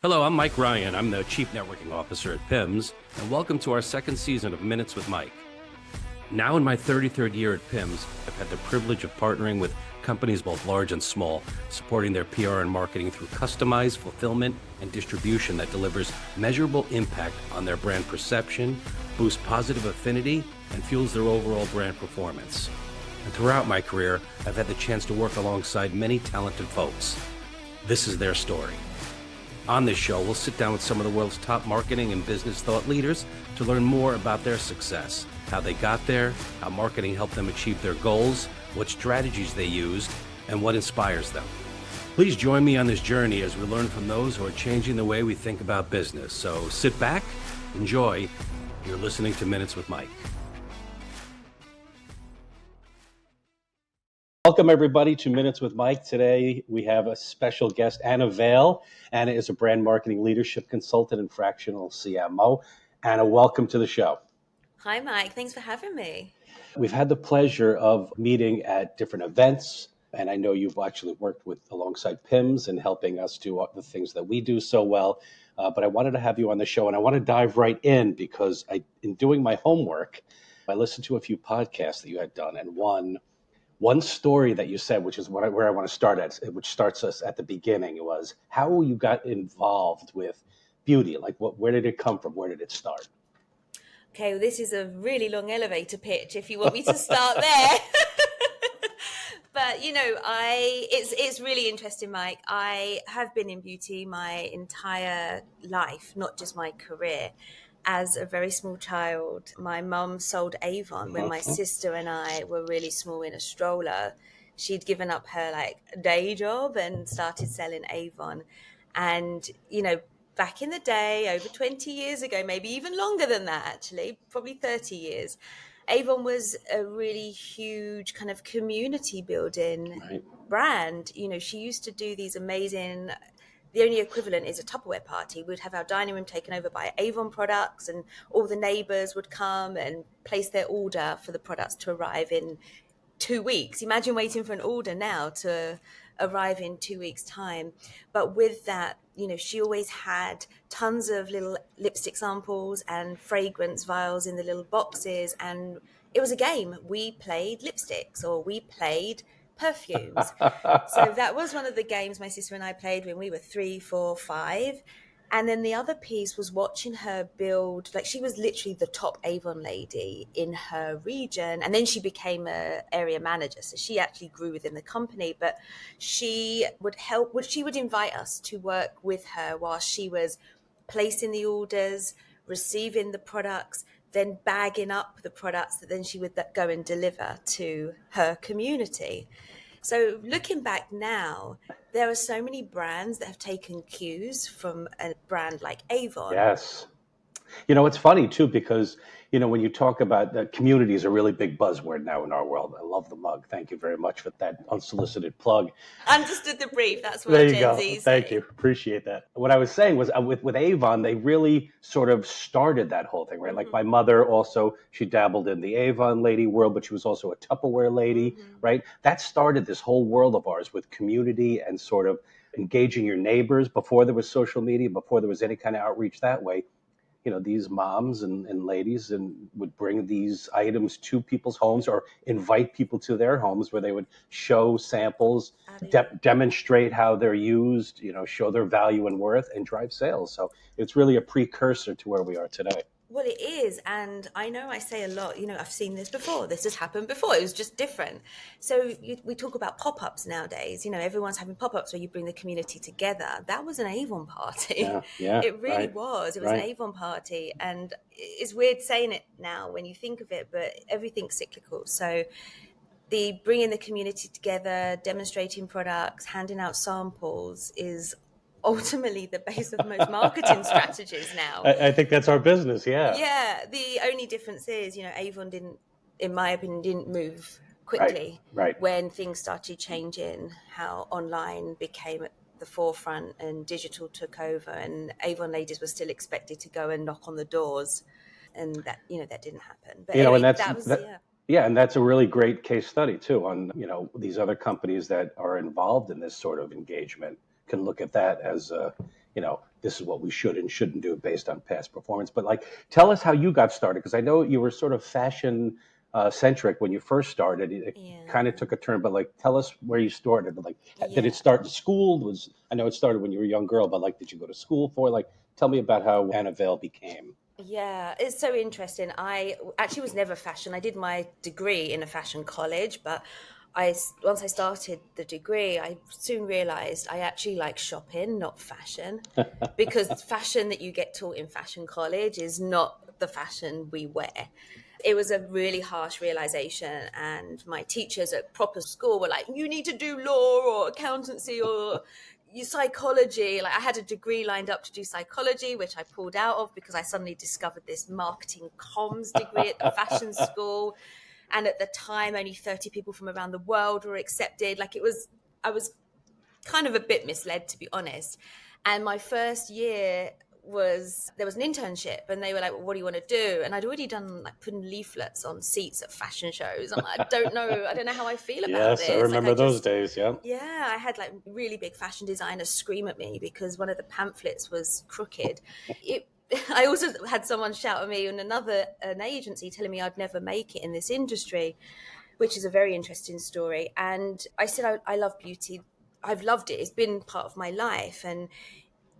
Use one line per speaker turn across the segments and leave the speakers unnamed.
Hello, I'm Mike Ryan. I'm the Chief Networking Officer at PIMS, and welcome to our second season of Minutes with Mike. Now in my 33rd year at PIMS, I've had the privilege of partnering with companies both large and small, supporting their PR and marketing through customized fulfillment and distribution that delivers measurable impact on their brand perception, boosts positive affinity, and fuels their overall brand performance. And throughout my career, I've had the chance to work alongside many talented folks. This is their story. On this show, we'll sit down with some of the world's top marketing and business thought leaders to learn more about their success, how they got there, how marketing helped them achieve their goals, what strategies they used, and what inspires them. Please join me on this journey as we learn from those who are changing the way we think about business. So sit back, enjoy. You're listening to Minutes with Mike. Welcome, everybody, to Minutes with Mike. Today, we have a special guest, Anna Vale. Anna is a brand marketing leadership consultant and fractional CMO. Anna, welcome to the show.
Hi, Mike. Thanks for having me.
We've had the pleasure of meeting at different events, and I know you've actually worked alongside PIMS and helping us do the things that we do so well. But I wanted to have you on the show, and I want to dive right in because in doing my homework, I listened to a few podcasts that you had done, and one story that you said, which is where I want to start at, which starts us at the beginning, was how you got involved with beauty. Like, where did it come from? Where did it start?
Okay, well, this is a really long elevator pitch if you want me to start there. But, it's really interesting, Mike. I have been in beauty my entire life, not just my career. As a very small child, my mum sold Avon when my sister and I were really small in a stroller. She'd given up her day job and started selling Avon. And, back in the day, over 20 years ago, maybe even longer than that, actually, probably 30 years, Avon was a really huge kind of community building brand. She used to do these amazing, the only equivalent is a Tupperware party. We'd have our dining room taken over by Avon products, and all the neighbors would come and place their order for the products to arrive in 2 weeks. Imagine waiting for an order now to arrive in 2 weeks' time. But with that, she always had tons of little lipstick samples and fragrance vials in the little boxes. And it was a game. We played lipsticks or we played perfumes. So that was one of the games my sister and I played when we were 3, 4, 5. And then the other piece was watching her build, she was literally the top Avon lady in her region. And then she became an area manager. So she actually grew within the company, but she would invite us to work with her while she was placing the orders, receiving the products, then bagging up the products that then she would go and deliver to her community. So looking back now, there are so many brands that have taken cues from a brand like Avon.
Yes. It's funny, too, because, when you talk about the community is a really big buzzword now in our world. I love the mug. Thank you very much for that unsolicited plug.
Understood the brief. That's what
There you
Gen
go.
Z say.
Thank you. Appreciate that. What I was saying was with Avon, they really sort of started that whole thing, right?
Mm-hmm.
Like my mother also, she dabbled in the Avon lady world, but she was also a Tupperware lady, right? That started this whole world of ours with community and sort of engaging your neighbors before there was social media, before there was any kind of outreach that way. These moms and ladies would bring these items to people's homes or invite people to their homes where they would show samples, demonstrate how they're used, show their value and worth and drive sales. So it's really a precursor to where we are today.
Well, it is. And I know I say a lot, I've seen this before. This has happened before. It was just different. So we talk about pop-ups nowadays. Everyone's having pop-ups where you bring the community together. That was an Avon party.
Yeah,
it really was. It was an Avon party. And it's weird saying it now when you think of it, but everything's cyclical. So the bringing the community together, demonstrating products, handing out samples is ultimately the base of most marketing strategies now.
I think that's our business.
Yeah. The only difference is, Avon didn't, in my opinion, move quickly.
Right.
When things started changing, how online became at the forefront and digital took over, and Avon ladies were still expected to go and knock on the doors, and that that didn't happen. But anyway,
and that's a really great case study too on these other companies that are involved in this sort of engagement can look at that as
this is what we should and shouldn't do based on past performance. But like, tell us how you got started, because I know you were sort of fashion centric when you first started. It kind of
Yeah.
took a turn, but like, tell us where you started. Like, did it
Yeah.
start in school? I know it started when you were a young girl, but like, did you go to school for? Like, tell me about how Anna Vale became.
Yeah, it's so interesting. I actually was never fashion. I did my degree in a fashion college, but once I started the degree, I soon realized I actually like shopping, not fashion, because fashion that you get taught in fashion college is not the fashion we wear. It was a really harsh realization, and my teachers at proper school were like, "You need to do law or accountancy or your psychology." Like, I had a degree lined up to do psychology, which I pulled out of because I suddenly discovered this marketing comms degree at the fashion school. And at the time, only 30 people from around the world were accepted. I was kind of a bit misled, to be honest. And my first year there was an internship, and they were like, well, "What do you want to do?" And I'd already done like putting leaflets on seats at fashion shows. I'm like, I don't know how I feel about
Yes, I
this. Like, I
remember those
just
days. Yeah.
yeah, I had like really big fashion designers scream at me because one of the pamphlets was crooked. It I also had someone shout at me in an agency telling me I'd never make it in this industry, which is a very interesting story. And I said, I love beauty. I've loved it. It's been part of my life. And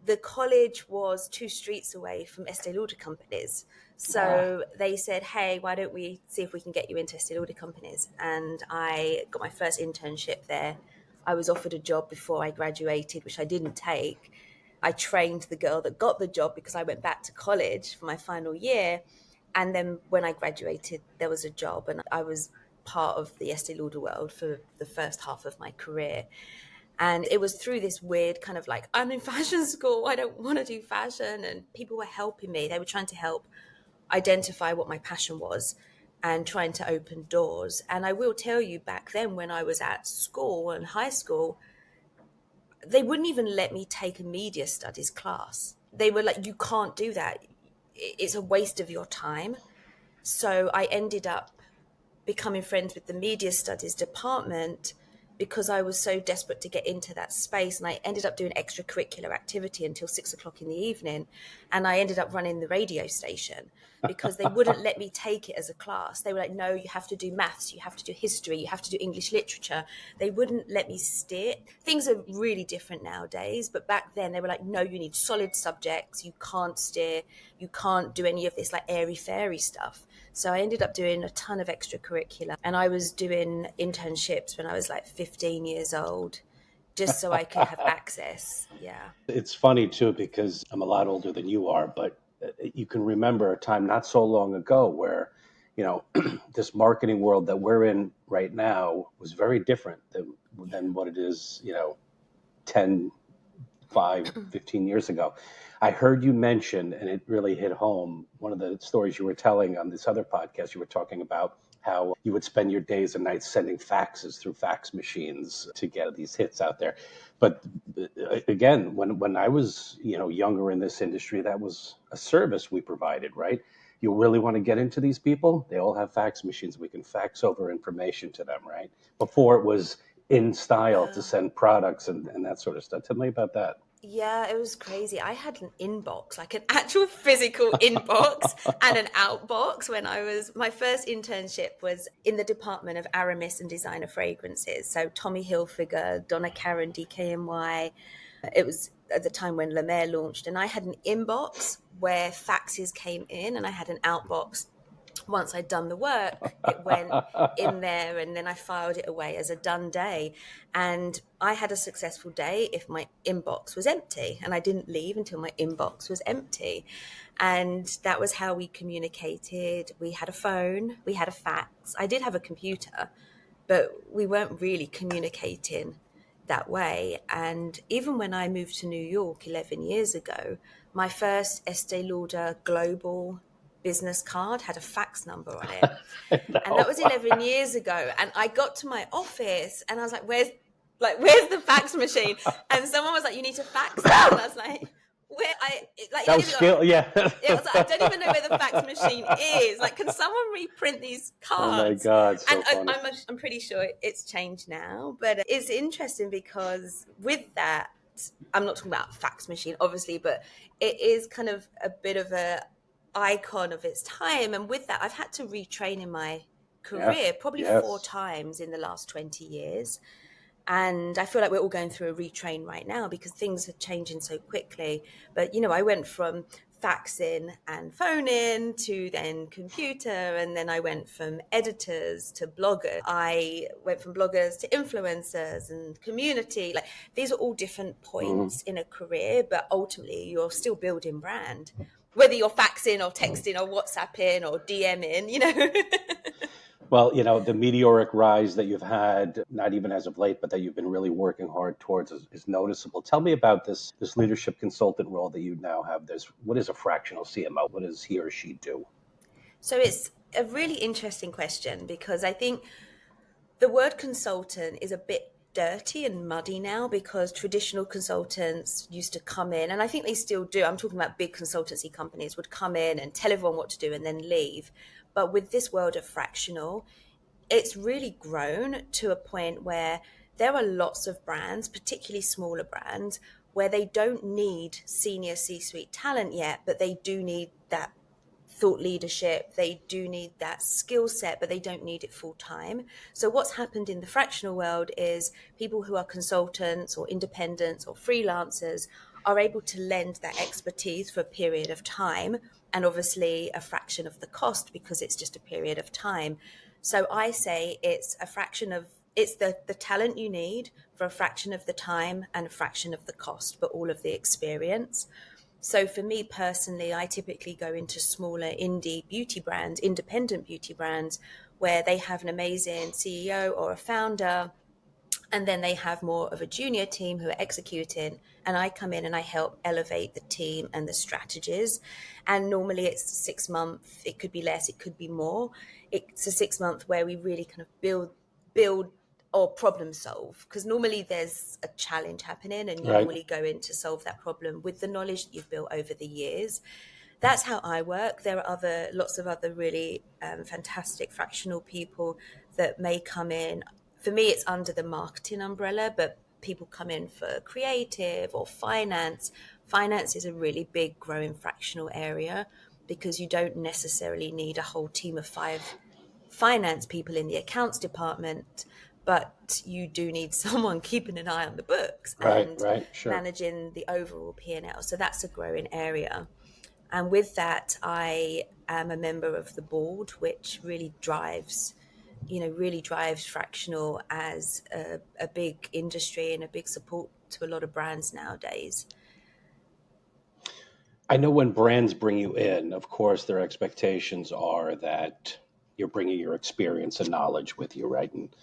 the college was 2 streets away from Estee Lauder companies.
Ah,
So they said, "Hey, why don't we see if we can get you into Estee Lauder companies?" And I got my first internship there. I was offered a job before I graduated, which I didn't take. I trained the girl that got the job because I went back to college for my final year. And then when I graduated, there was a job, and I was part of the Estee Lauder world for the first half of my career. And it was through this weird kind of like, I'm in fashion school, I don't want to do fashion. And people were helping me. They were trying to help identify what my passion was and trying to open doors. And I will tell you, back then when I was at school and high school, they wouldn't even let me take a media studies class. They were like, "You can't do that. It's a waste of your time." So I ended up becoming friends with the media studies department because I was so desperate to get into that space. And I ended up doing extracurricular activity until 6 o'clock in the evening. And I ended up running the radio station because they wouldn't let me take it as a class. They were like, "No, you have to do maths, you have to do history, you have to do English literature." They wouldn't let me steer. Things are really different nowadays, but back then they were like, "No, you need solid subjects, you can't steer, you can't do any of this like airy fairy stuff." So I ended up doing a ton of extracurricular, and I was doing internships when I was like 15 years old, just so I could have access. Yeah.
it's funny too, because I'm a lot older than you are, but you can remember a time not so long ago where, this marketing world that we're in right now was very different than what it is, 10, 5, 15 years ago. I heard you mention, and it really hit home, one of the stories you were telling on this other podcast. You were talking about how you would spend your days and nights sending faxes through fax machines to get these hits out there. But again, when I was, younger in this industry, that was a service we provided, right? You really want to get into these people? They all have fax machines. We can fax over information to them, right? Before it was in style to
Wow.
send products and that sort of stuff. Tell me about that.
Yeah, it was crazy. I had an inbox, like an actual physical inbox and an outbox when my first internship was in the department of Aramis and designer fragrances. So Tommy Hilfiger, Donna Karan, DKNY. It was at the time when La Mer launched, and I had an inbox where faxes came in, and I had an outbox. Once I'd done the work, it went in there, and then I filed it away as a done day. And I had a successful day if my inbox was empty, and I didn't leave until my inbox was empty. And that was how we communicated. We had a phone, we had a fax. I did have a computer, but we weren't really communicating that way. And even when I moved to New York 11 years ago, my first Estee Lauder global business card had a fax number on it. And that
No.
was 11 years ago. And I got to my office and I was like, where's the fax machine? And someone was like, "You need to fax it." And I was like, like
That was
years ago,
skill. Yeah.
it was like, I don't even know where the fax machine is. Like, can someone reprint these
Oh my
cards?
God,
And
so funny.
I'm pretty sure it's changed now. But it's interesting because with that, I'm not talking about fax machine, obviously, but it is kind of a bit of a icon of its time. And with that, I've had to retrain in my career
Yes.
probably 4 times in the last 20 years. And I feel like we're all going through a retrain right now because things are changing so quickly. But, I went from faxing and phoning to then computer, and then I went from editors to bloggers. I went from bloggers to influencers and community. Like, these are all different points in a career, but ultimately you're still building brand, whether you're faxing or texting or WhatsApping or DMing.
Well, the meteoric rise that you've had, not even as of late, but that you've been really working hard towards is noticeable. Tell me about this leadership consultant role that you now have. What is a fractional CMO? What does he or she do?
So it's a really interesting question because I think the word consultant is a bit dirty and muddy now because traditional consultants used to come in, and I think they still do. I'm talking about big consultancy companies would come in and tell everyone what to do and then leave. But with this world of fractional, it's really grown to a point where there are lots of brands, particularly smaller brands, where they don't need senior C-suite talent yet, but they do need that thought leadership. They do need that skill set, but they don't need it full time. So what's happened in the fractional world is people who are consultants or independents or freelancers are able to lend that expertise for a period of time, and obviously a fraction of the cost because it's just a period of time. So I say it's the talent you need for a fraction of the time and a fraction of the cost, but all of the experience. So for me personally, I typically go into smaller indie beauty brands, independent beauty brands, where they have an amazing CEO or a founder, and then they have more of a junior team who are executing, and I come in and I help elevate the team and the strategies. And normally it's 6 months, it could be less, it could be more. It's a 6 month where we really kind of build or problem solve, because normally there's a challenge happening and you
Right.
normally go in to solve that problem with the knowledge that you've built over the years. That's how I work. There are lots of other really fantastic fractional people that may come in. For me, it's under the marketing umbrella, but people come in for creative or finance. Finance is a really big growing fractional area because you don't necessarily need a whole team of 5 finance people in the accounts department, but you do need someone keeping an eye on the books and
Right, sure.
managing the overall P&L. So that's a growing area. And with that, I am a member of the board, which really drives fractional as a big industry and a big support to a lot of brands nowadays.
I know when brands bring you in, of course, their expectations are that you're bringing your experience and knowledge with you, right? And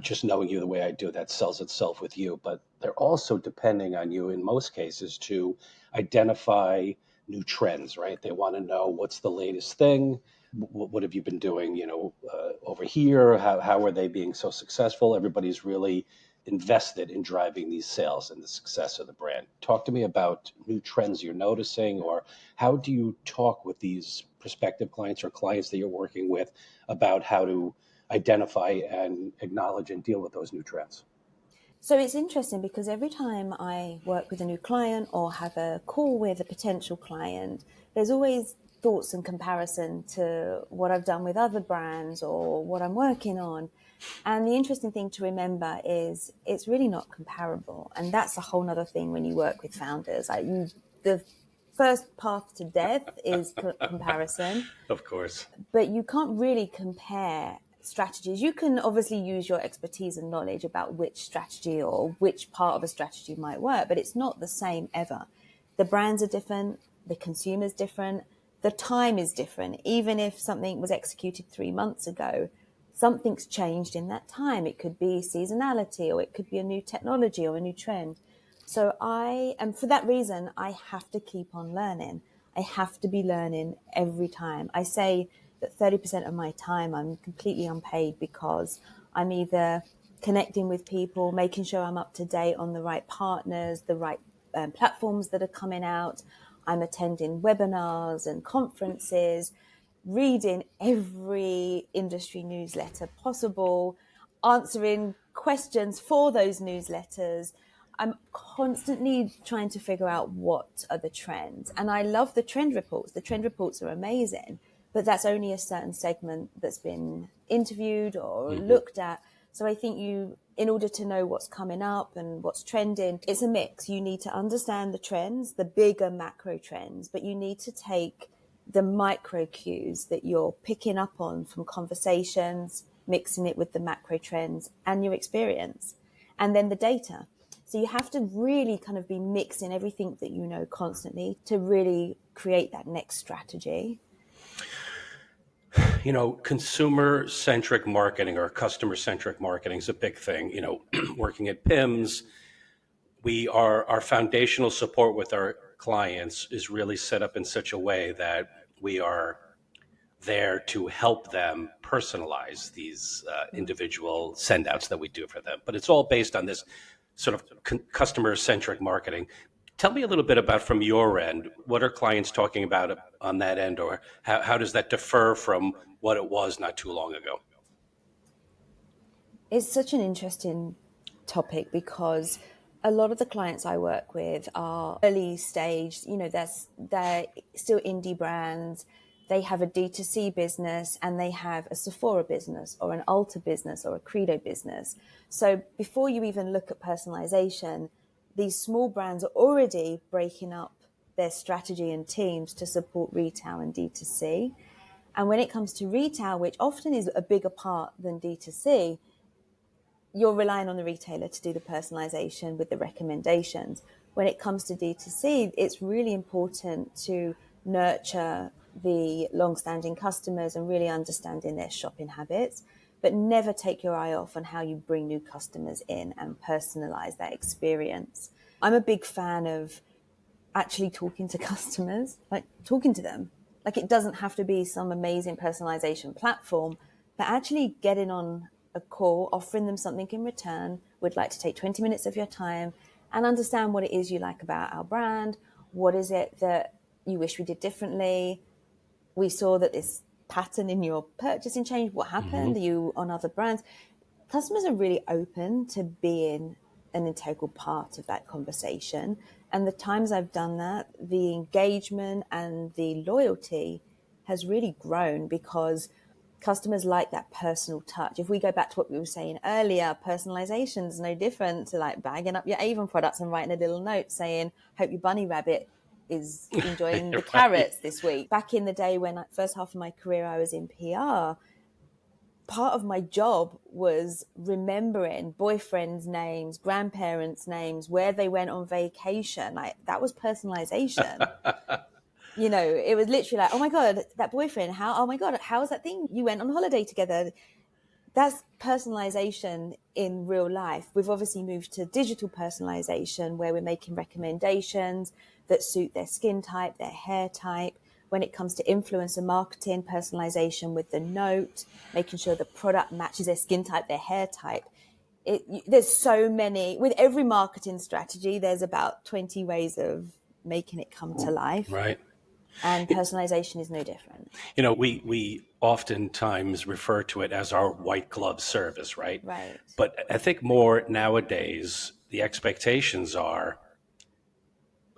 just knowing you the way I do, that sells itself with you. But they're also depending on you in most cases to identify new trends, right? They want to know what's the latest thing. What have you been doing, over here? How are they being so successful? Everybody's really invested in driving these sales and the success of the brand. Talk to me about new trends you're noticing, or how do you talk with these prospective clients or clients that you're working with about how to identify and acknowledge and deal with those new trends?
So it's interesting because every time I work with a new client or have a call with a potential client, there's always thoughts and comparison to what I've done with other brands or what I'm working on. And the interesting thing to remember is it's really not comparable. And that's a whole nother thing when you work with founders. The first path to death is comparison,
Of course.
but you can't really compare strategies. You can obviously use your expertise and knowledge about which strategy or which part of a strategy might work, but it's not the same ever. The brands are different, the consumer's different, the time is different. Even if something was executed 3 months ago, something's changed in that time. It could be seasonality, or it could be a new technology or a new trend. So and for that reason, I have to keep on learning. I have to be learning every time. I say that 30% of my time I'm completely unpaid because I'm either connecting with people, making sure I'm up to date on the right partners, the right platforms that are coming out. I'm attending webinars and conferences, reading every industry newsletter possible, answering questions for those newsletters. I'm constantly trying to figure out what are the trends. And I love the trend reports. The trend reports are amazing, but that's only a certain segment that's been interviewed or looked at. So I think in order to know what's coming up and what's trending, it's a mix. You need to understand the trends, the bigger macro trends, but you need to take the micro cues that you're picking up on from conversations, mixing it with the macro trends and your experience, and then the data. So you have to really kind of be mixing everything that you know constantly to really create that next strategy.
Consumer-centric marketing or customer-centric marketing is a big thing. Working at PIMS, our foundational support with our clients is really set up in such a way that we are there to help them personalize these individual sendouts that we do for them. But it's all based on this sort of customer-centric marketing. Tell me a little bit about, from your end, what are clients talking about on that end, or how does that differ from what it was not too long ago?
It's such an interesting topic because a lot of the clients I work with are early stage, they're still indie brands. They have a D2C business and they have a Sephora business or an Ulta business or a Credo business. So before you even look at personalization, these small brands are already breaking up their strategy and teams to support retail and D2C. And when it comes to retail, which often is a bigger part than D2C, you're relying on the retailer to do the personalization with the recommendations. When it comes to D2C, it's really important to nurture the long-standing customers and really understanding their shopping habits, but never take your eye off on how you bring new customers in and personalize that experience. I'm a big fan of actually talking to customers, like talking to them. Like, it doesn't have to be some amazing personalization platform, but actually getting on a call, offering them something in return. Would like to take 20 minutes of your time and understand what it is you like about our brand. What is it that you wish we did differently? We saw that this pattern in your purchasing changed. What happened? Are you on other brands? Customers are really open to being an integral part of that conversation. And the times I've done that, the engagement and the loyalty has really grown because customers like that personal touch. If we go back to what we were saying earlier, personalization is no different to like bagging up your Avon products and writing a little note saying, hope your bunny rabbit is enjoying the carrots this week. Back in the day when first half of my career I was in PR, part of my job was remembering boyfriends' names, grandparents' names, where they went on vacation. Like, that was personalization. It was literally like, oh my God, that boyfriend, oh my God, how was that thing? You went on holiday together. That's personalization in real life. We've obviously moved to digital personalization where we're making recommendations that suit their skin type, their hair type. When it comes to influencer marketing, personalization with the note, making sure the product matches their skin type, their hair type. There's so many. With every marketing strategy, there's about 20 ways of making it come to life.
Right.
And personalization is no different.
We oftentimes refer to it as our white glove service, right?
Right.
But I think more nowadays, the expectations are,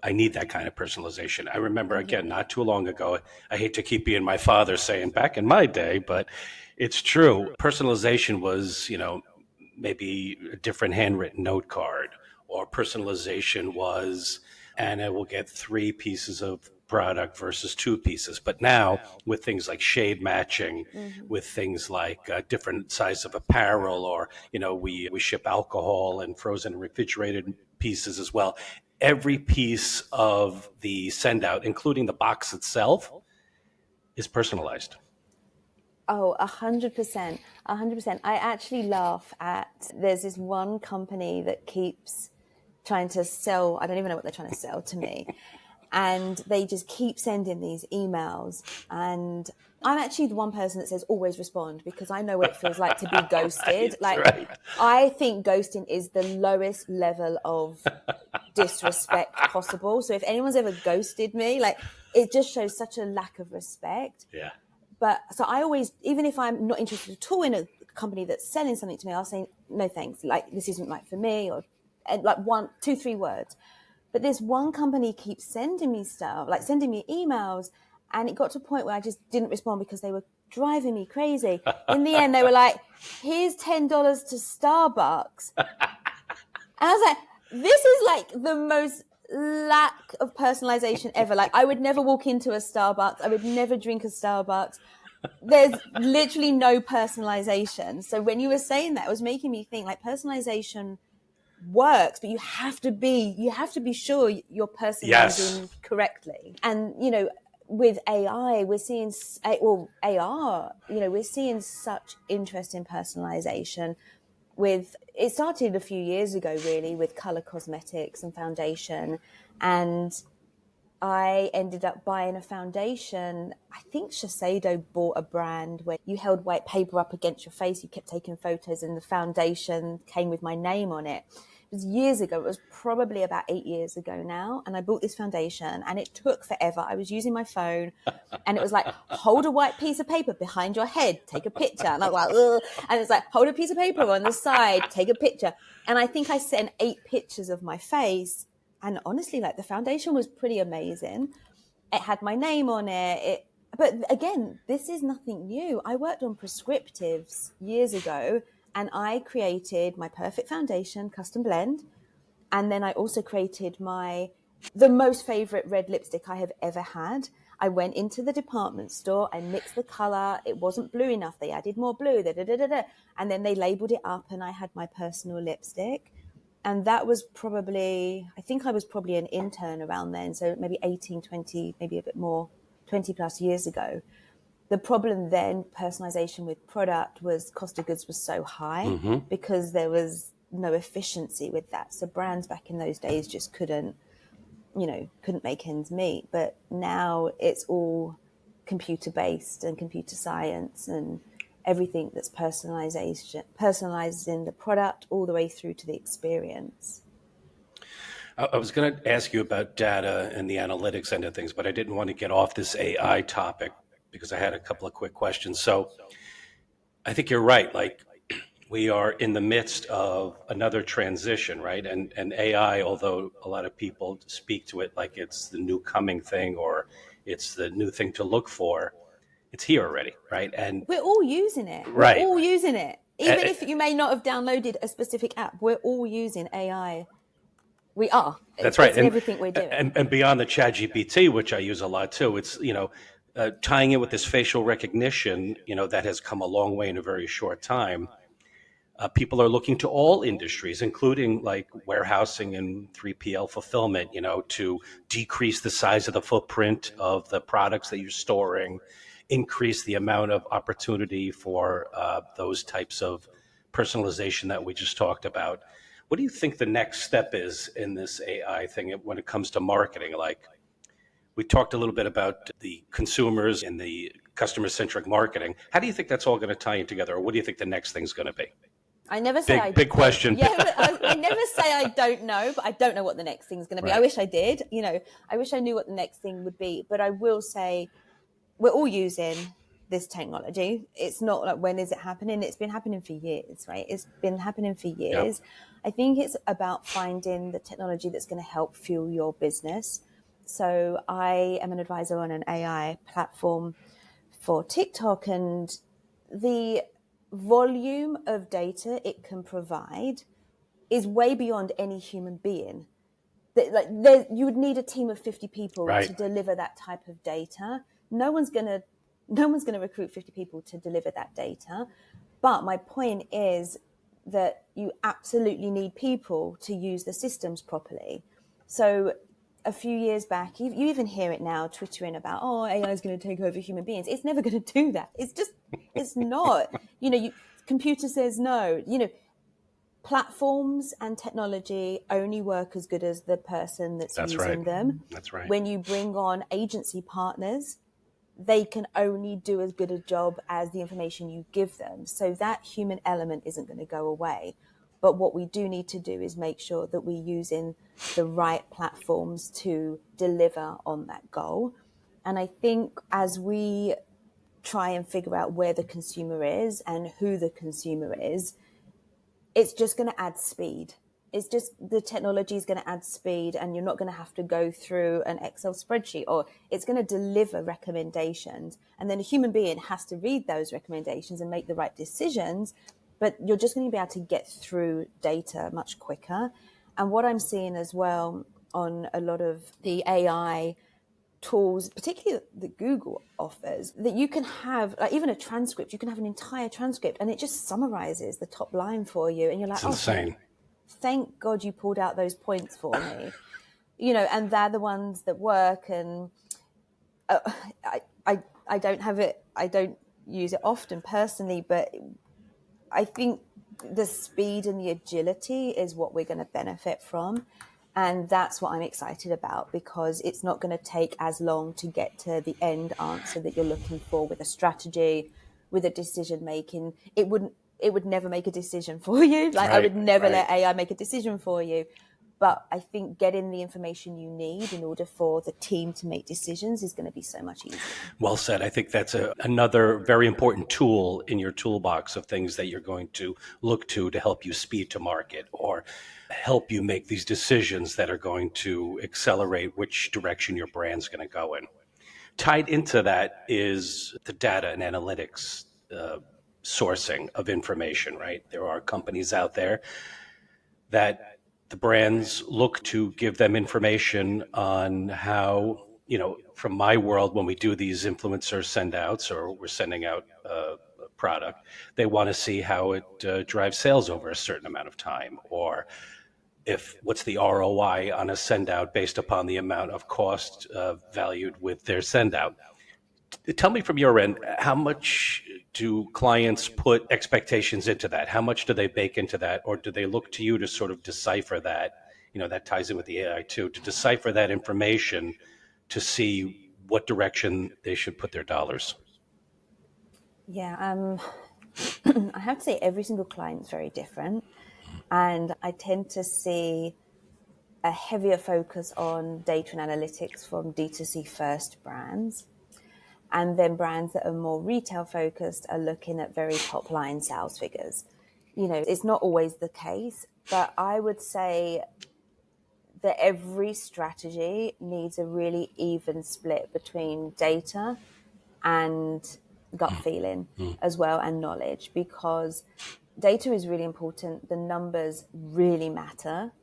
I need that kind of personalization. I remember, again, not too long ago, I hate to keep being my father saying back in my day, but it's true. Personalization was, maybe a different handwritten note card, or personalization was, Anna will get 3 pieces of product versus 2 pieces. But now with things like shade matching, with things like different size of apparel, or, we ship alcohol and frozen and refrigerated pieces as well. Every piece of the send out, including the box itself, is personalized.
Oh, 100%. 100%. I actually laugh at, there's this one company that keeps trying to sell, I don't even know what they're trying to sell to me. And they just keep sending these emails. And I'm actually the one person that says always respond, because I know what it feels like to be ghosted.
Right.
I think ghosting is the lowest level of disrespect possible. So if anyone's ever ghosted me, it just shows such a lack of respect.
Yeah.
But so I always, even if I'm not interested at all in a company that's selling something to me, I'll say, no thanks, this isn't right for me, or and like 1, 2, 3 words. But this one company keeps sending me stuff, like sending me emails. And it got to a point where I just didn't respond because they were driving me crazy. In the end, they were like, here's $10 to Starbucks. And I was like, this is like the most lack of personalization ever. Like, I would never walk into a Starbucks. I would never drink a Starbucks. There's literally no personalization. So when you were saying that, it was making me think like personalization works, but you have to be sure you're personalizing correctly. And, you know, with AI, we're seeing, well, AR, you know, we're seeing such interest in personalization. It started a few years ago, really, with color cosmetics and foundation. And I ended up buying a foundation. I think Shiseido bought a brand where you held white paper up against your face, you kept taking photos, and the foundation came with my name on it. It was years ago. It was probably about 8 years ago now. And I bought this foundation and it took forever. I was using my phone and it was like, hold a white piece of paper behind your head, take a picture. And I was like, ugh. And it's like, hold a piece of paper on the side, take a picture. And I think I sent 8 pictures of my face. And honestly, like the foundation was pretty amazing. It had my name on it. But again, this is nothing new. I worked on prescriptives years ago and I created my perfect foundation, custom blend. And then I also created the most favorite red lipstick I have ever had. I went into the department store, I mixed the color. It wasn't blue enough. They added more blue, and then they labeled it up and I had my personal lipstick. And that was I think I was probably an intern around then. So maybe 18, 20, maybe a bit more, 20 plus years ago. The problem then, personalization with product, was cost of goods was so high because there was no efficiency with that. So brands back in those days just couldn't make ends meet. But now it's all computer based and computer science and everything that's personalizing the product all the way through to the experience.
I was going to ask you about data and the analytics end of things, but I didn't want to get off this AI topic because I had a couple of quick questions. So I think you're right. Like, we are in the midst of another transition, right? And AI, although a lot of people speak to it like it's the new coming thing or it's the new thing to look for, it's here already, right? And
we're all using it.
Right.
We're all using it. Even if you may not have downloaded a specific app, we're all using AI. We are.
That's right.
It's everything we're doing.
And beyond the ChatGPT, which I use a lot too, it's, tying in with this facial recognition, that has come a long way in a very short time. People are looking to all industries, including like warehousing and 3PL fulfillment, to decrease the size of the footprint of the products that you're storing, increase the amount of opportunity for those types of personalization that we just talked about. What do you think the next step is in this AI thing when it comes to marketing? Like, we talked a little bit about the consumers and the customer-centric marketing. How do you think that's all going to tie in together? Or what do you think the next thing's going to be?
I never say
big question.
Yeah, I never say I don't know, but I don't know what the next thing's going to be. Right. I wish I did. I wish I knew what the next thing would be. But I will say we're all using this technology. It's not like, when is it happening? It's been happening for years, right? It's been happening for years. Yep. I think it's about finding the technology that's going to help fuel your business. So I am an advisor on an AI platform for TikTok, and the volume of data it can provide is way beyond any human being. You would need a team of 50 people to deliver that type of data. No one's going to recruit 50 people to deliver that data. But my point is that you absolutely need people to use the systems properly. So a few years back, you even hear it now, twittering about, AI is going to take over human beings. It's never going to do that. It's not. Computer says no. Platforms and technology only work as good as the person that's using them.
That's right.
When you bring on agency partners, they can only do as good a job as the information you give them. So that human element isn't going to go away. But what we do need to do is make sure that we're using the right platforms to deliver on that goal. And I think as we try and figure out where the consumer is and who the consumer is, it's just going to add speed. It's just the technology is going to add speed, and you're not going to have to go through an Excel spreadsheet, or it's going to deliver recommendations. And then a human being has to read those recommendations and make the right decisions. But you're just going to be able to get through data much quicker. And what I'm seeing as well on a lot of the AI tools, particularly that Google offers, that you can have, like, even a transcript, you can have an entire transcript and it just summarizes the top line for you. And you're like,
It's insane.
Thank God you pulled out those points for me. And they're the ones that work. And I don't have it, I don't use it often personally, but I think the speed and the agility is what we're going to benefit from. And that's what I'm excited about, because it's not going to take as long to get to the end answer that you're looking for with a strategy, with a decision making. It would never make a decision for you. Like, I would never let AI make a decision for you. But I think getting the information you need in order for the team to make decisions is going to be so much easier.
Well said. I think that's another very important tool in your toolbox of things that you're going to look to help you speed to market, or help you make these decisions that are going to accelerate which direction your brand's going to go in. Tied into that is the data and analytics sourcing of information, right? There are companies out there that the brands look to give them information on how, from my world, when we do these influencer send outs, or we're sending out a product, they want to see how it drives sales over a certain amount of time, or what's the ROI on a send out based upon the amount of cost valued with their send out. Tell me from your end, how much do clients put expectations into that? How much do they bake into that? Or do they look to you to sort of decipher that? That ties in with the AI too, to decipher that information to see what direction they should put their dollars.
Yeah, I have to say every single client is very different. And I tend to see a heavier focus on data and analytics from D2C first brands. And then brands that are more retail focused are looking at very top line sales figures. It's not always the case, but I would say that every strategy needs a really even split between data and gut feeling as well, and knowledge, because data is really important. The numbers really matter.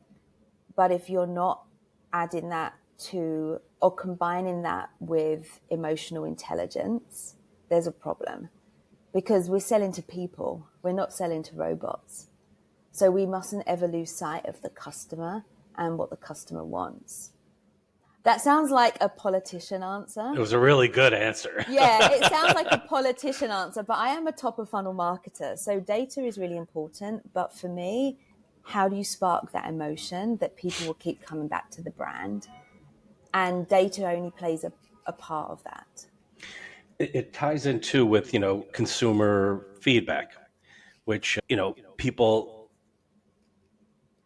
But if you're not adding that to, or combining that with emotional intelligence, there's a problem, because we're selling to people. We're not selling to robots. So we mustn't ever lose sight of the customer and what the customer wants. That sounds like a politician answer.
It was a really good answer.
Yeah, it sounds like a politician answer, but I am a top of funnel marketer. So data is really important. But for me, how do you spark that emotion that people will keep coming back to the brand? And data only plays a part of that.
It ties in too with, consumer feedback, which, people,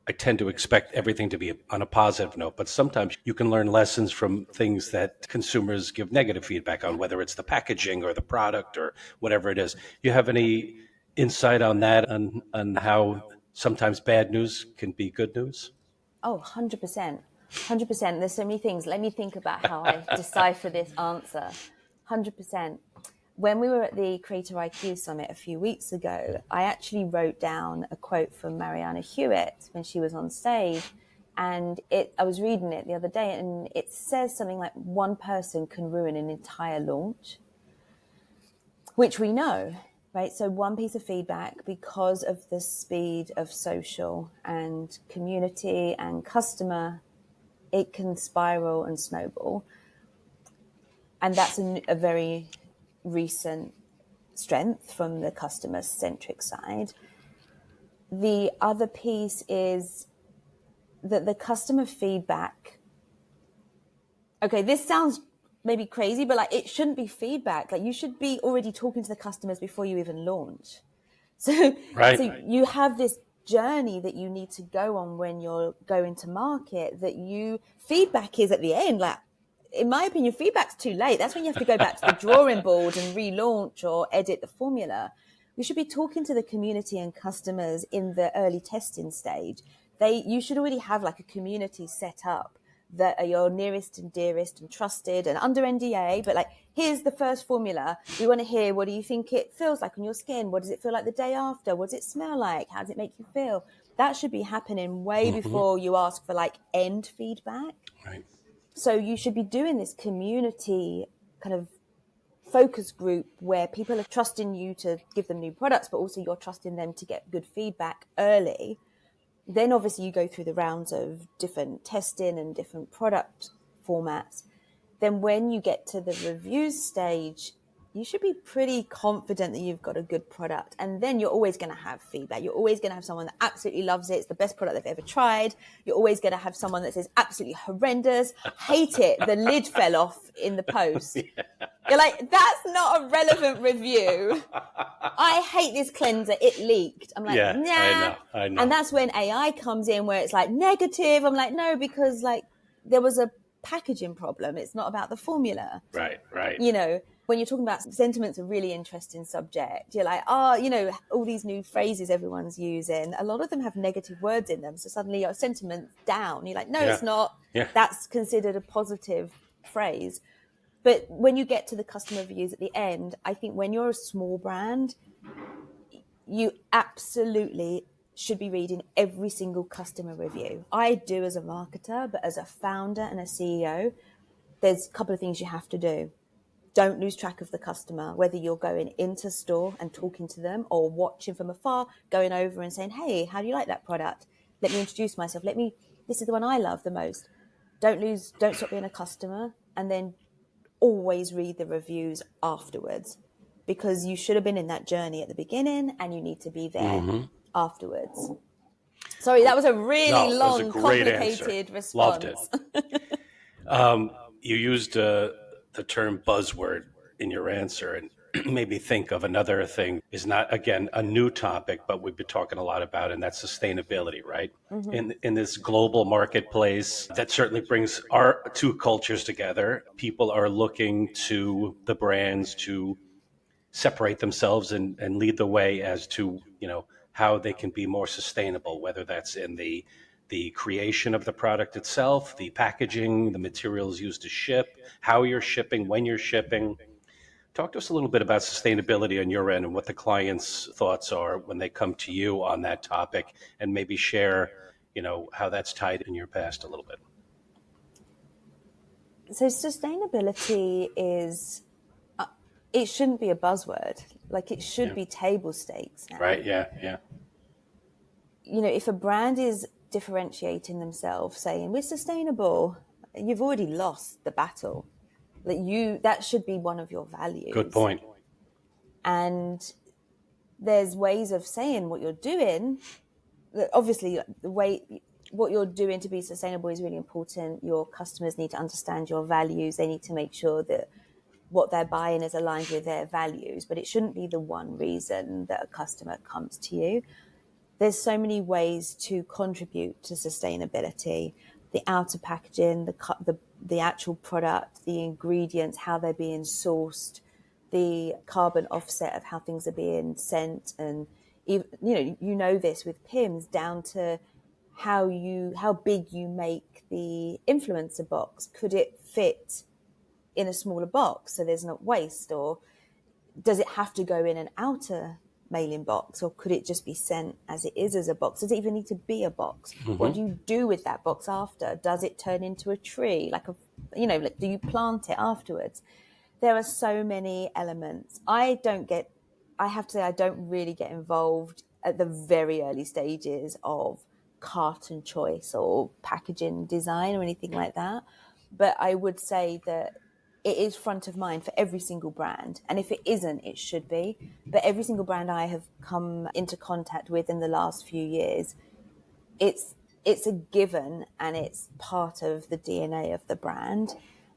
I tend to expect everything to be on a positive note, but sometimes you can learn lessons from things that consumers give negative feedback on, whether it's the packaging or the product or whatever it is. You have any insight on that, on how sometimes bad news can be good news?
Oh, 100%. 100%. There's so many things. Let me think about how I decipher this answer. 100%. When we were at the Creator IQ Summit a few weeks ago, I actually wrote down a quote from Mariana Hewitt when she was on stage. And I was reading it the other day, and it says something like, one person can ruin an entire launch, which we know, right? So one piece of feedback, because of the speed of social and community and customer, it can spiral and snowball. And that's a very recent strength from the customer-centric side. The other piece is that the customer feedback, okay, this sounds maybe crazy, but like, it shouldn't be feedback. Like, you should be already talking to the customers before you even launch. So you have this journey that you need to go on when you're going to market, that feedback is at the end. Like, in my opinion, feedback's too late. That's when you have to go back to the drawing board and relaunch or edit the formula. We should be talking to the community and customers in the early testing stage. you should already have like a community set up that are your nearest and dearest and trusted and under NDA, but like, here's the first formula. We want to hear, what do you think it feels like on your skin? What does it feel like the day after? What does it smell like? How does it make you feel? That should be happening way before you ask for like end feedback.
Right.
So you should be doing this community kind of focus group where people are trusting you to give them new products, but also you're trusting them to get good feedback early. Then obviously you go through the rounds of different testing and different product formats. Then when you get to the reviews stage, you should be pretty confident that you've got a good product. And then you're always going to have feedback. You're always going to have someone that absolutely loves it. It's the best product they've ever tried. You're always going to have someone that says absolutely horrendous, hate it, the lid fell off in the post. Yeah. You're like, that's not a relevant review. I hate this cleanser, it leaked. I'm like,
yeah,
nah.
I know.
And that's when AI comes in where it's like negative. I'm like, no, because like there was a packaging problem. It's not about the formula.
Right.
You know, when you're talking about sentiment's a really interesting subject. You're like, you know, all these new phrases everyone's using, a lot of them have negative words in them. So suddenly your sentiment's down. You're like, no, it's not.
Yeah.
That's considered a positive phrase. But when you get to the customer reviews at the end, I think when you're a small brand, you absolutely should be reading every single customer review. I do as a marketer, but as a founder and a CEO, there's a couple of things you have to do. Don't lose track of the customer, whether you're going into store and talking to them or watching from afar, going over and saying, hey, how do you like that product? Let me introduce myself. This is the one I love the most. Don't stop being a customer, and then always read the reviews afterwards, because you should have been in that journey at the beginning and you need to be there afterwards. Sorry, that was a really long, complicated response.
Loved it. You used the term buzzword in your answer, and made me think of another thing. Is not, again, a new topic, but we've been talking a lot about, and that's sustainability, right? In this global marketplace that certainly brings our two cultures together, people are looking to the brands to separate themselves and lead the way as to, you know, how they can be more sustainable, whether that's in the creation of the product itself, the packaging, the materials used to ship, how you're shipping, when you're shipping. Talk to us a little bit about sustainability on your end and what the clients' thoughts are when they come to you on that topic, and maybe share, you know, how that's tied in your past a little bit.
So sustainability is, it shouldn't be a buzzword. Like, it should be table stakes now.
Right, yeah.
You know, if a brand is differentiating themselves, saying we're sustainable, you've already lost the battle. That should be one of your values.
Good point.
And there's ways of saying what you're doing. Obviously, what you're doing to be sustainable is really important. Your customers need to understand your values. They need to make sure that what they're buying is aligned with their values, but it shouldn't be the one reason that a customer comes to you. There's so many ways to contribute to sustainability: the outer packaging, the actual product, the ingredients, how they're being sourced, the carbon offset of how things are being sent, and even, you know this with PIMS, down to how big you make the influencer box. Could it fit in a smaller box so there's not waste, or does it have to go in an outer mailing box, or could it just be sent as it is as a box? Does it even need to be a box? What do you do with that box after? Does it turn into a tree? Like do you plant it afterwards? There are so many elements. I have to say, I don't really get involved at the very early stages of carton choice or packaging design or anything like that. But I would say that it is front of mind for every single brand. And if it isn't, it should be. But every single brand I have come into contact with in the last few years, it's a given, and it's part of the DNA of the brand.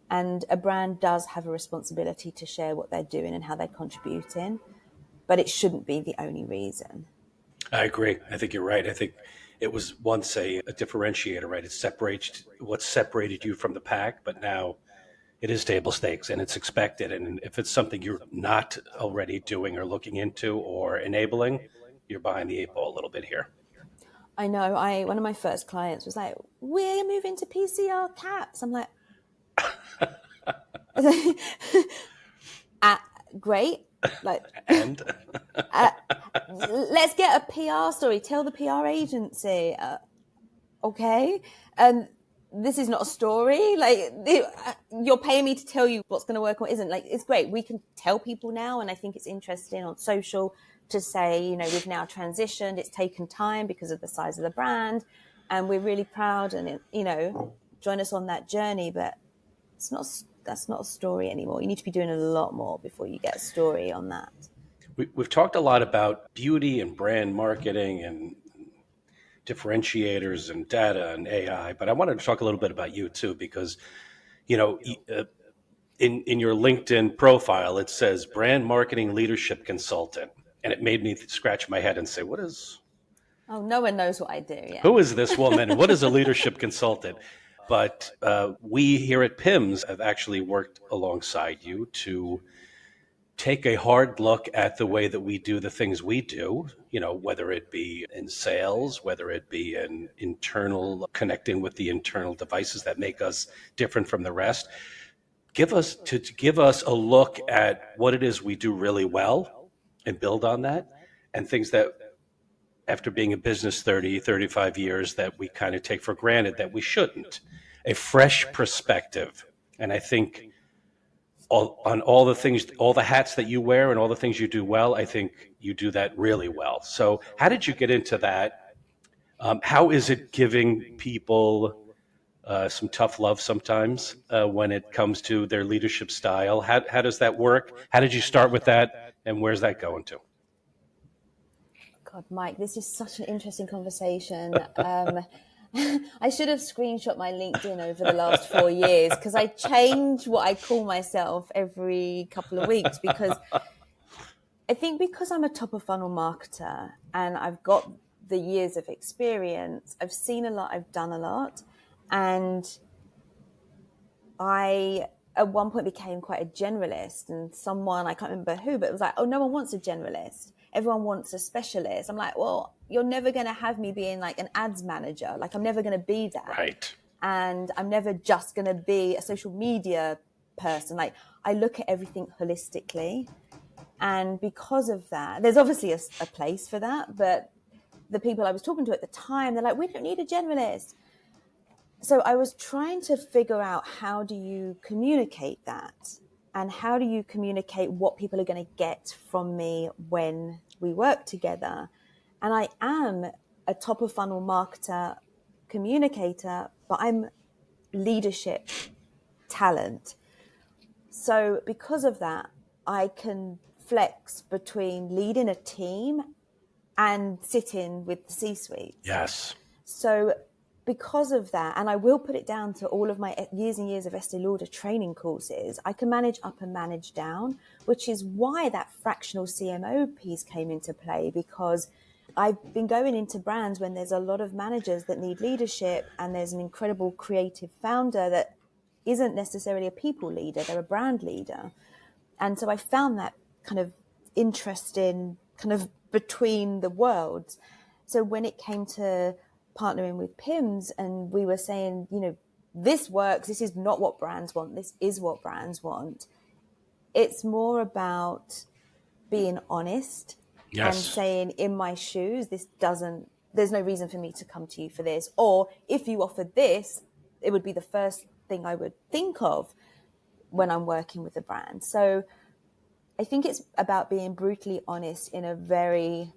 And a brand does have a responsibility to share what they're doing and how they're contributing, but it shouldn't be the only reason.
I agree. I think you're right. I think it was once a differentiator, right? It separates what separated you from the pack, but now it is table stakes and it's expected. And if it's something you're not already doing or looking into or enabling, you're behind the eight ball a little bit here.
I know. One of my first clients was like, "We're moving to PCR caps." I'm like, "Great! Like,
And
let's get a PR story. Tell the PR agency, okay? And this is not a story. Like, you're paying me to tell you what's going to work or isn't. Like, it's great. We can tell people now, and I think it's interesting on social to say, we've now transitioned. It's taken time because of the size of the brand, and we're really proud. And join us on that journey. But that's not a story anymore. You need to be doing a lot more before you get a story on that.
we've talked a lot about beauty and brand marketing and differentiators and data and AI, but I wanted to talk a little bit about you too, because in your LinkedIn profile it says brand marketing leadership consultant, and it made me scratch my head and say, "What is?
Oh, no one knows what I do. Yeah.
Who is this woman? And what is a leadership consultant?" But we here at PIMS have actually worked alongside you to take a hard look at the way that we do the things we do, whether it be in sales, whether it be in internal connecting with the internal devices that make us different from the rest. Give us a look at what it is we do really well and build on that, and things that after being in business 30, 35 years that we kind of take for granted that we shouldn't. A fresh perspective. And I think on all the things, all the hats that you wear and all the things you do well, I think you do that really well. So how did you get into that? How is it giving people some tough love sometimes when it comes to their leadership style? How does that work? How did you start with that? And where's that going to?
God, Mike, this is such an interesting conversation. I should have screenshot my LinkedIn over the last 4 years, because I change what I call myself every couple of weeks, because I think because I'm a top of funnel marketer and I've got the years of experience, I've seen a lot, I've done a lot. And I, at one point, became quite a generalist, and someone, I can't remember who, but it was like, "Oh, no one wants a generalist. Everyone wants a specialist." I'm like, well, you're never going to have me being like an ads manager. Like, I'm never going to be that.
Right.
And I'm never just going to be a social media person. Like, I look at everything holistically. And because of that, there's obviously a place for that. But the people I was talking to at the time, they're like, "We don't need a generalist." So I was trying to figure out, how do you communicate that? And how do you communicate what people are going to get from me when we work together? And I am a top of funnel marketer, communicator, but I'm leadership talent. So because of that, I can flex between leading a team and sitting with the C-suite.
Yes.
So because of that, and I will put it down to all of my years and years of Estee Lauder training courses, I can manage up and manage down, which is why that fractional CMO piece came into play, because I've been going into brands when there's a lot of managers that need leadership, and there's an incredible creative founder that isn't necessarily a people leader, they're a brand leader. And so I found that kind of interesting, kind of between the worlds. So when it came to partnering with PIMS, and we were saying, this works, this is not what brands want, this is what brands want. It's more about being honest.
Yes.
And saying, in my shoes, there's no reason for me to come to you for this. Or if you offered this, it would be the first thing I would think of when I'm working with a brand. So I think it's about being brutally honest in a very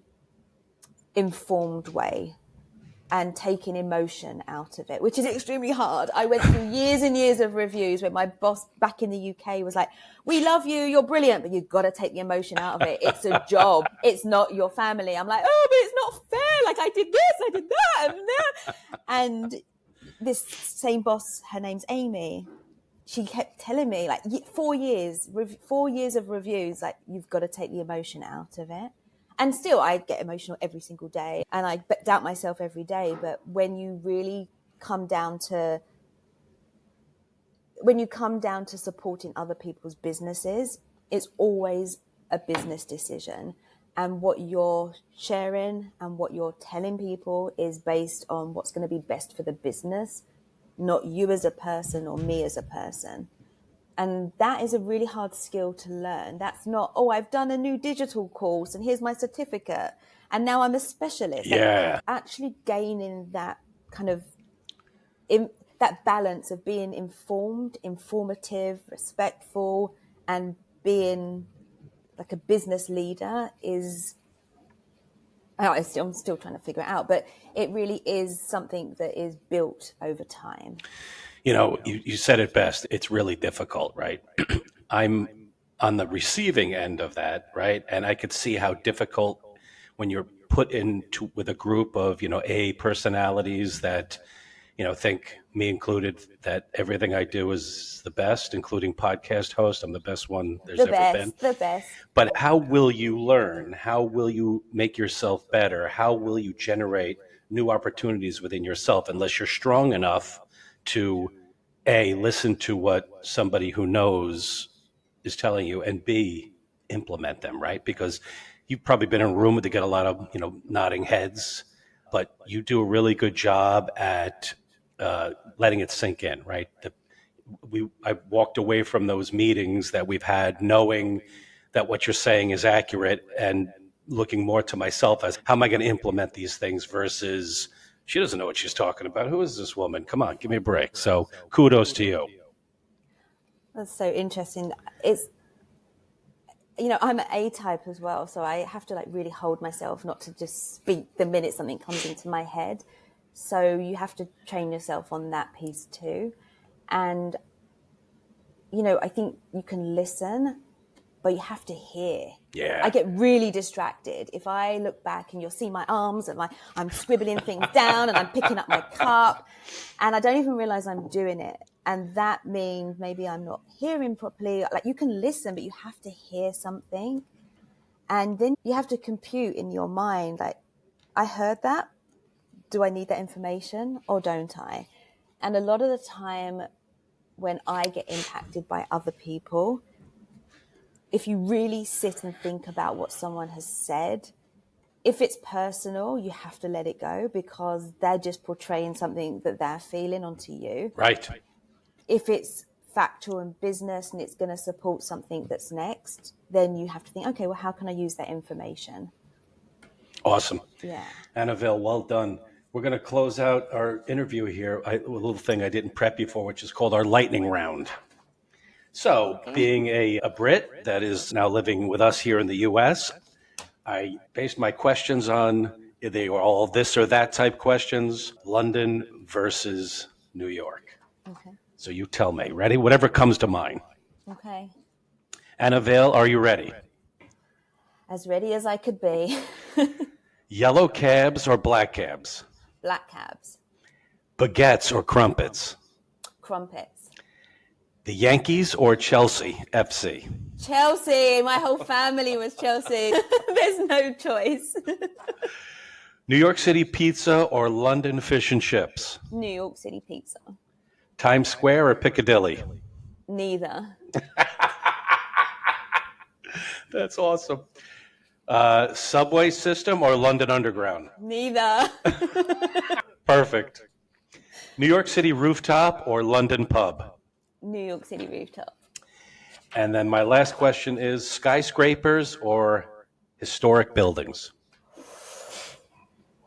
informed way, and taking emotion out of it, which is extremely hard. I went through years and years of reviews where my boss back in the UK was like, "We love you, you're brilliant, but you've got to take the emotion out of it. It's a job. It's not your family." I'm like, "Oh, but it's not fair. Like, I did this, I did that, and that." And this same boss, her name's Amy, she kept telling me, like, 4 years of reviews, like, "You've got to take the emotion out of it." And still, I get emotional every single day, and I doubt myself every day. But when you really come down to supporting other people's businesses, it's always a business decision. and what you're sharing and what you're telling people is based on what's going to be best for the business, not you as a person or me as a person. And that is a really hard skill to learn. That's not, oh, I've done a new digital course and here's my certificate and now I'm a specialist.
Yeah.
Like, actually gaining that kind of that balance of being informed, informative, respectful, and being like a business leader is, I'm still trying to figure it out, but it really is something that is built over time.
You said it best. It's really difficult, right? I'm on the receiving end of that, right? And I could see how difficult when you're put into with a group of, A personalities that, think, me included, that everything I do is the best, including podcast host. I'm the best one there's ever been.
The best.
But how will you learn? How will you make yourself better? How will you generate new opportunities within yourself unless you're strong enough to A, listen to what somebody who knows is telling you, and B, implement them, right? Because you've probably been in a room to get a lot of, nodding heads, but you do a really good job at letting it sink in, right? I walked away from those meetings that we've had knowing that what you're saying is accurate and looking more to myself as how am I going to implement these things versus she doesn't know what she's talking about. Who is this woman? Come on, give me a break. So kudos to you.
That's so interesting. It's, I'm an A type as well, so I have to really hold myself not to just speak the minute something comes into my head. So you have to train yourself on that piece too. And, I think you can listen, but you have to hear.
Yeah.
I get really distracted. If I look back and you'll see my arms and I'm scribbling things down and I'm picking up my cup and I don't even realize I'm doing it. And that means maybe I'm not hearing properly. Like, you can listen, but you have to hear something. And then you have to compute in your mind, like, I heard that. Do I need that information or don't I? And a lot of the time when I get impacted by other people, if you really sit and think about what someone has said, if it's personal, you have to let it go because they're just portraying something that they're feeling onto you.
Right.
If it's factual and business and it's going to support something that's next, then you have to think, okay, well, how can I use that information?
Awesome.
Yeah.
Anna Vale, well done. We're going to close out our interview here. A little thing I didn't prep you for, which is called our lightning round. So, being a Brit that is now living with us here in the U.S., I based my questions on, they were all this or that type questions, London versus New York.
Okay.
So you tell me, ready? Whatever comes to mind.
Okay.
Anna Vale, are you ready?
As ready as I could be.
Yellow cabs or black cabs?
Black cabs.
Baguettes or crumpets?
Crumpets.
The Yankees or Chelsea FC?
Chelsea. My whole family was Chelsea. There's no choice.
New York City pizza or London fish and chips?
New York City pizza.
Times Square or Piccadilly?
Neither.
That's awesome. Subway system or London Underground?
Neither.
Perfect. New York City rooftop or London pub?
New York City rooftop.
And then my last question is skyscrapers or historic buildings?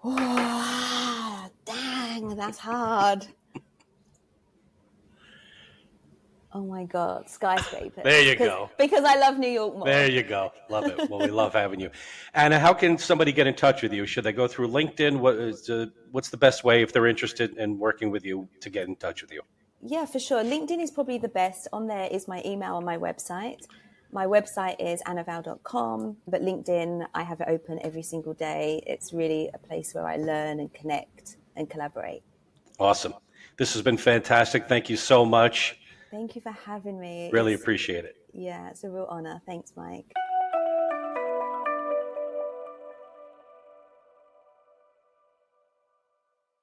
Oh, dang, that's hard. Oh my God, skyscrapers.
There you go.
Because I love New York more.
There you go. Love it. Well, we love having you. Anna, how can somebody get in touch with you? Should they go through LinkedIn? What's the best way if they're interested in working with you to get in touch with you?
Yeah, for sure. LinkedIn is probably the best. On there is my email and my website. My website is annavale.com, but LinkedIn, I have it open every single day. It's really a place where I learn and connect and collaborate.
Awesome. This has been fantastic. Thank you so much.
Thank you for having me.
Really appreciate it.
Yeah, it's a real honor. Thanks, Mike.